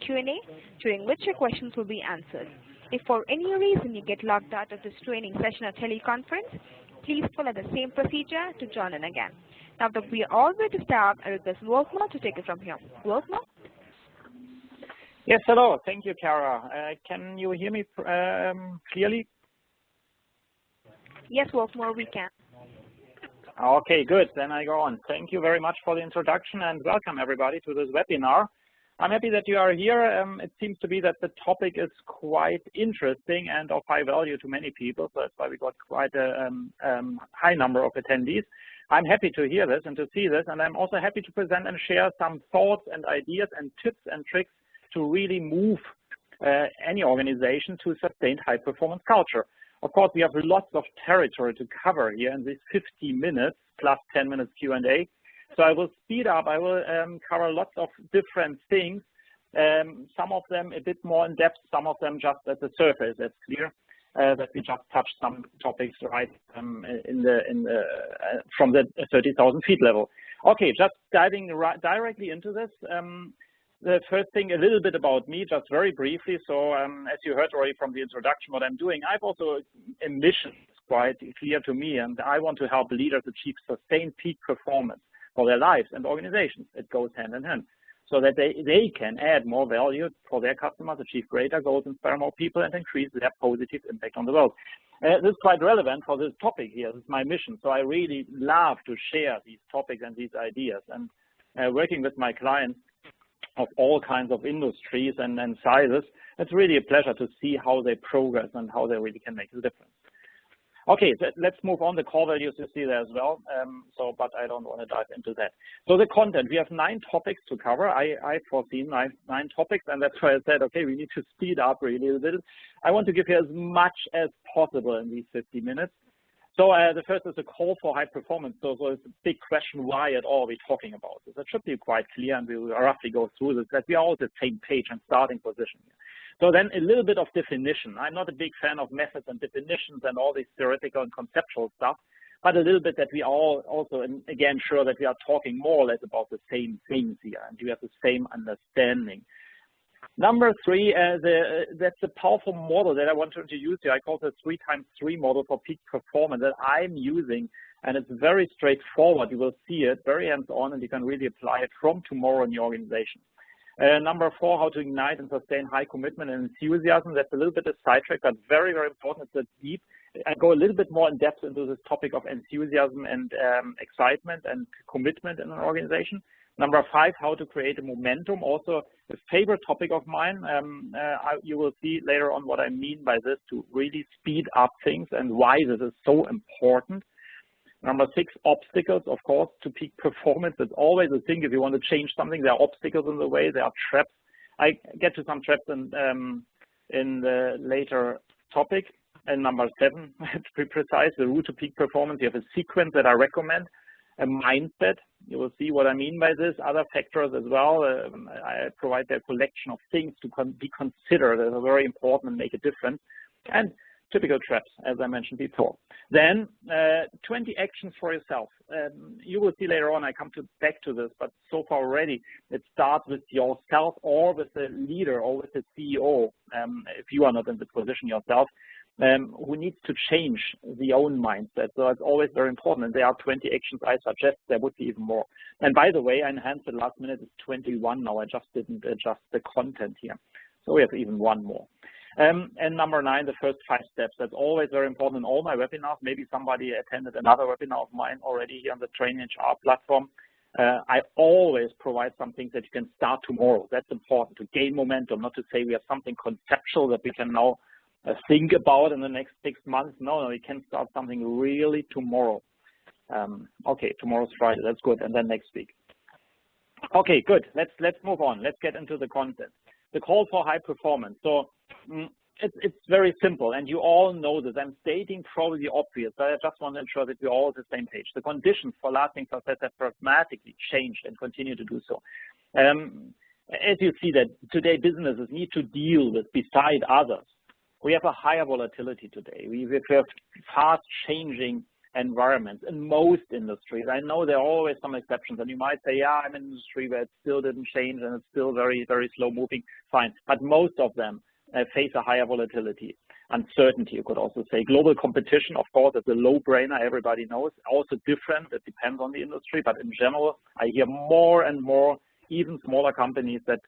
Q&A, during which your questions will be answered. If for any reason you get logged out of this training session or teleconference, please follow the same procedure to join in again. Now that we are all ready to start, I request Wolfmar to take it from here. Wolfmar? Yes, hello. Thank you, Kara. Can you hear me clearly? Yes, Wolfmar, we can. Okay, good. Then I go on. Thank you very much for the introduction and welcome everybody to this webinar. I'm happy that you are here. It seems to be that the topic is quite interesting and of high value to many people, so that's why we got quite a high number of attendees. I'm happy to hear this and to see this, and I'm also happy to present and share some thoughts and ideas and tips and tricks to really move any organization to sustained high-performance culture. Of course, we have lots of territory to cover here in these 50 minutes plus 10 minutes Q&A. So I will speed up. I will cover lots of different things. Some of them a bit more in depth, some of them just at the surface. That's clear that we just touched some topics right from the 30,000 feet level. Okay, just diving directly into this. The first thing, a little bit about me, just very briefly. So as you heard already from the introduction, what I'm doing, I've also a mission quite clear to me, and I want to help leaders achieve sustained peak performance for their lives and organizations. It goes hand in hand, so that they can add more value for their customers, achieve greater goals, inspire more people, and increase their positive impact on the world. This is quite relevant for this topic here. This is my mission. So I really love to share these topics and these ideas. And working with my clients of all kinds of industries and sizes, it's really a pleasure to see how they progress and how they really can make a difference. Okay, so let's move on. The core values you see there as well. But I don't want to dive into that. So the content, we have 9 topics to cover. I foreseen 9 topics, and that's why I said, okay, we need to speed up really a little bit. I want to give you as much as possible in these 50 minutes. So the first is a call for high performance. So it's a big question, why at all are we talking about this? It should be quite clear, and we will roughly go through this, that we are all at the same page and starting position here. So then a little bit of definition. I'm not a big fan of methods and definitions and all this theoretical and conceptual stuff, but a little bit that we are all also, and again, sure that we are talking more or less about the same things here, and you have the same understanding. Number 3, that's a powerful model that I want to introduce here. I call it the 3x3 model for peak performance that I'm using, and it's very straightforward. You will see it very hands-on, and you can really apply it from tomorrow in your organization. Number 4, how to ignite and sustain high commitment and enthusiasm. That's a little bit of sidetrack, but very, very important. It's deep. I go a little bit more in depth into this topic of enthusiasm and excitement and commitment in an organization. Number 5, how to create a momentum, also a favorite topic of mine. You will see later on what I mean by this, to really speed up things and why this is so important. Number 6, obstacles, of course, to peak performance. It's always a thing. If you want to change something, there are obstacles in the way, there are traps. I get to some traps in the later topic. And number 7, to be precise, the route to peak performance. You have a sequence that I recommend. A mindset, you will see what I mean by this, other factors as well. I provide a collection of things to be considered as very important and make a difference. And typical traps, as I mentioned before. Then 20 actions for yourself. You will see later on, I come back to this, but so far already, it starts with yourself or with the leader or with the CEO, if you are not in the position yourself, who needs to change the own mindset. So it's always very important. And there are 20 actions I suggest. There would be even more. And by the way, I enhanced it last minute. It's 21 now. I just didn't adjust the content here. So we have even one more. And number 9, the first 5 steps. That's always very important in all my webinars. Maybe somebody attended another webinar of mine already here on the TrainHR platform. I always provide some things that you can start tomorrow. That's important to gain momentum, not to say we have something conceptual that we can now think about in the next 6 months. No, we can start something really tomorrow. Okay, tomorrow's Friday. That's good. And then next week. Okay, good. Let's move on. Let's get into the content. The call for high performance. So it's very simple, and you all know this. I'm stating probably the obvious, but I just want to ensure that we're all on the same page. The conditions for lasting success have dramatically changed and continue to do so. As you see that today businesses need to deal with, beside others, we have a higher volatility today. We have fast changing environments in most industries. I know there are always some exceptions, and you might say, yeah, I'm in an industry where it still didn't change and it's still very, very slow moving. Fine, but most of them face a higher volatility. Uncertainty, you could also say. Global competition, of course, is a low-brainer, everybody knows. Also different, it depends on the industry, but in general, I hear more and more, even smaller companies that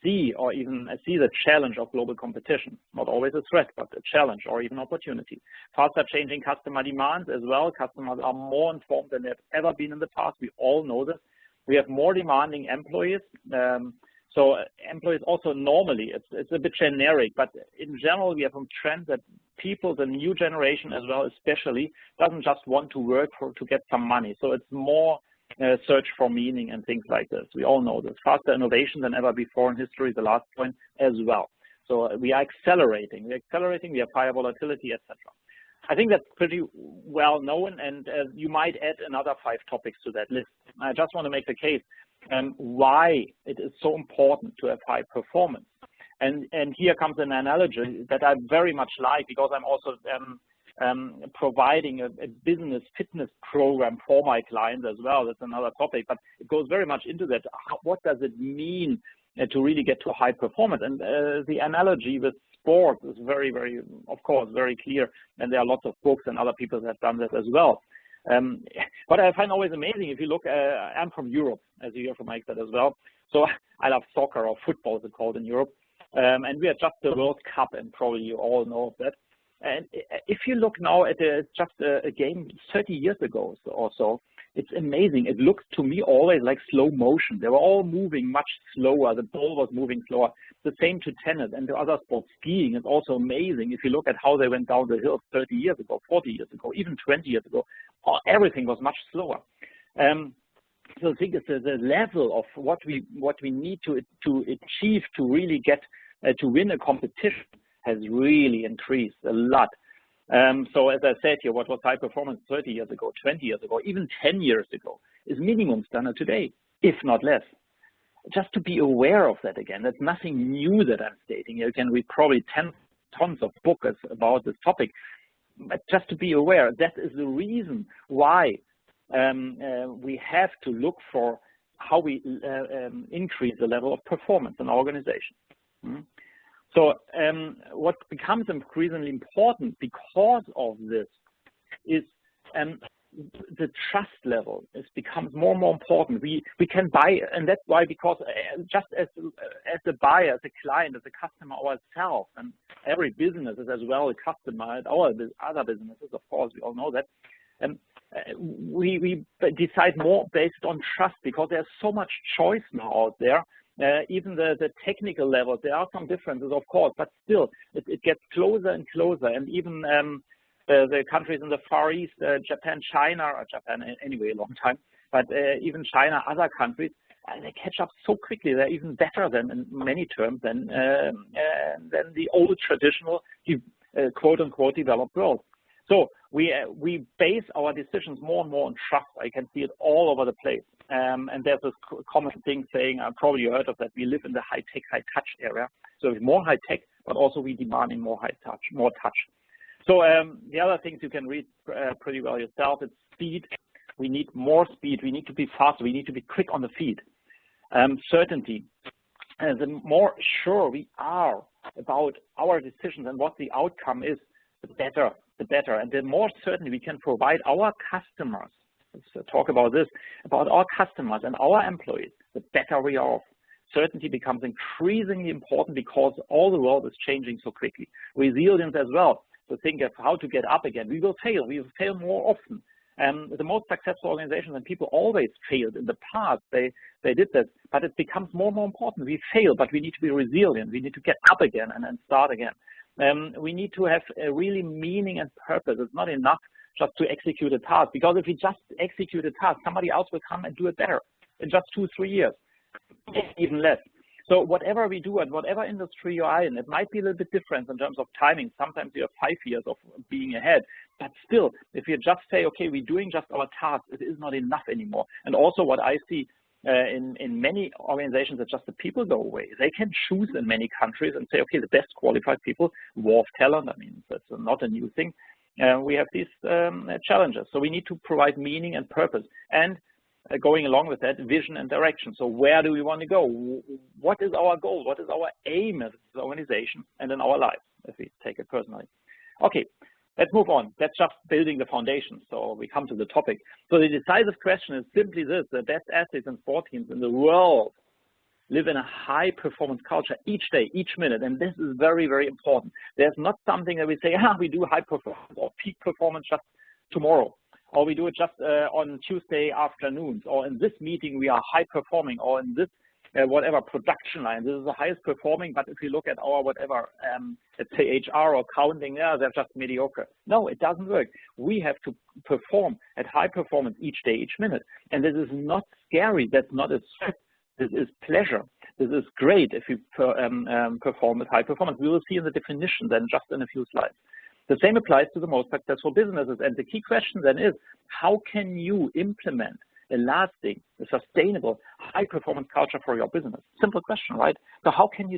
see the challenge of global competition. Not always a threat, but a challenge or even opportunity. Faster changing customer demands as well. Customers are more informed than they've ever been in the past. We all know this. We have more demanding employees. So employees also normally, it's a bit generic, but in general, we have a trend that people, the new generation as well, especially, doesn't just want to work to get some money. So it's more search for meaning and things like this. We all know this. Faster innovation than ever before in history, the last point as well. So we are accelerating. We have higher volatility, etc. I think that's pretty well known, and you might add another 5 topics to that list. I just want to make the case why it is so important to have high performance. And here comes an analogy that I very much like, because I'm also providing a business fitness program for my clients as well. That's another topic, but it goes very much into that. What does it mean to really get to high performance? And the analogy with sports is very, very, of course, very clear. And there are lots of books and other people that have done that as well. What I find always amazing, if you look, I'm from Europe, as you hear from my accent as well. So I love soccer, or football as it's called in Europe. And we are just the World Cup, and probably you all know of that. And if you look now at just a game 30 years ago or so, it's amazing. It looks to me always like slow motion. They were all moving much slower. The ball was moving slower. The same to tennis and to other sports. Skiing is also amazing. If you look at how they went down the hill 30 years ago, 40 years ago, even 20 years ago, everything was much slower. So I think it's the level of what we need to achieve to really get to win a competition has really increased a lot. So as I said here, what was high performance 30 years ago, 20 years ago, even 10 years ago is minimum standard today, if not less. Just to be aware of that again, that's nothing new that I'm stating. You can read probably tons of books about this topic, but just to be aware, that is the reason why we have to look for how we increase the level of performance in our organization. So what becomes increasingly important because of this is the trust level. It becomes more and more important. We can buy, and that's why, because just as a buyer, as a client, as a customer ourselves, and every business is as well a customer, and our other businesses, of course, we all know that. We decide more based on trust, because there's so much choice now out there. Even the technical levels, there are some differences, of course, but still, it gets closer and closer. And even the countries in the Far East, Japan, China, or Japan anyway, a long time, but even China, other countries, they catch up so quickly. They're even better than, in many terms, than the old traditional, quote-unquote, developed world. So we base our decisions more and more on trust. I can see it all over the place. And there's this common thing saying, probably you heard of that, we live in the high-tech, high-touch area. So it's more high-tech, but also we demanding more high-touch, more touch. So the other things you can read pretty well yourself, it's speed. We need more speed. We need to be faster. We need to be quick on the feet. Certainty. The more sure we are about our decisions and what the outcome is, the better. And the more certainly we can provide our customers, let's talk about this, about our customers and our employees, the better we are off. Certainty becomes increasingly important because all the world is changing so quickly. Resilience as well, to think of how to get up again. We will fail more often. The most successful organizations and people always failed in the past. They did that, but it becomes more and more important. We fail, but we need to be resilient. We need to get up again and then start again. We need to have a really meaning and purpose. It's not enough just to execute a task, because if we just execute a task, somebody else will come and do it better in just 2-3 years, even less. So whatever we do and whatever industry you are in, it might be a little bit different in terms of timing. Sometimes you have 5 years of being ahead, but still, if you just say, okay, we're doing just our task, it is not enough anymore. And also what I see in many organizations, that just the people go away. They can choose in many countries and say, okay, the best qualified people, war of talent, I mean, that's not a new thing. we have these challenges. So we need to provide meaning and purpose, and going along with that, vision and direction. So where do we want to go? What is our goal? What is our aim as an organization and in our lives, if we take it personally? Okay, let's move on. That's just building the foundation. So we come to the topic. So the decisive question is simply this: the best athletes and sport teams in the world live in a high-performance culture each day, each minute, and this is very, very important. There's not something that we say, we do high performance or peak performance just tomorrow, or we do it just on Tuesday afternoons, or in this meeting we are high-performing, or in this whatever production line, this is the highest performing, but if you look at our whatever, let's say HR or counting, they're just mediocre. No, it doesn't work. We have to perform at high performance each day, each minute, and this is not scary. That's not a threat. This is pleasure. This is great if you perform at high performance. We will see in the definition then just in a few slides. The same applies to the most successful businesses. And the key question then is, how can you implement a lasting, a sustainable, high performance culture for your business? Simple question, right? So how can you